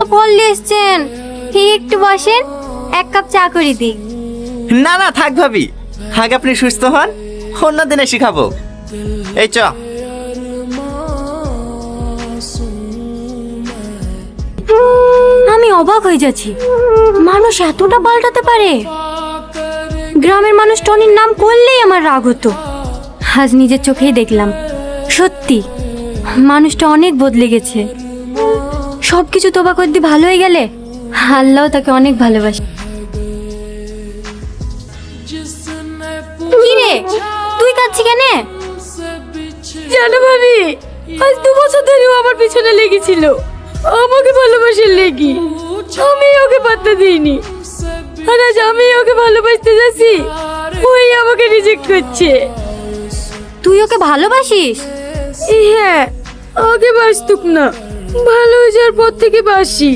ফল নিয়ে এসছেন, একটু বসেন, এক কাপ চা করে দিই। না না থাক ভাবি, আগে আপনি সুস্থ হন, অন্য দিনে শিখাবো। এই চ। আমি অবাক হয়ে যাচ্ছি, মানুষ এতটা পাল্টাতে পারে। গ্রামের মানুষ টনির নাম করলেই আমার রাগ হতো, আজ নিজের চোখেই দেখলাম সত্যি মানুষটা অনেক বদলে গেছে। সবকিছু তোবা করতে ভালো হয়ে গেলে আল্লাহ তাকে অনেক ভালোবাসে। কি রে, তুই কাঁদছি কেন? জানো ভাবি, আজ 2 বছর ধরে ও আমার পিছনে লেগেছিল, আমাকে ভালোবাসার লেগি। আমি ওকে পাত্তা দিইনি, আর আজ আমি ওকে ভালোবাসতে যাচ্ছি, ওই আমাকে রিজেক্ট করছে। তুই ওকে ভালোবাসিস? হ্যাঁ, আগে বাসতুক না, ভালো হয়ে যাওয়ার পর থেকে বাসি।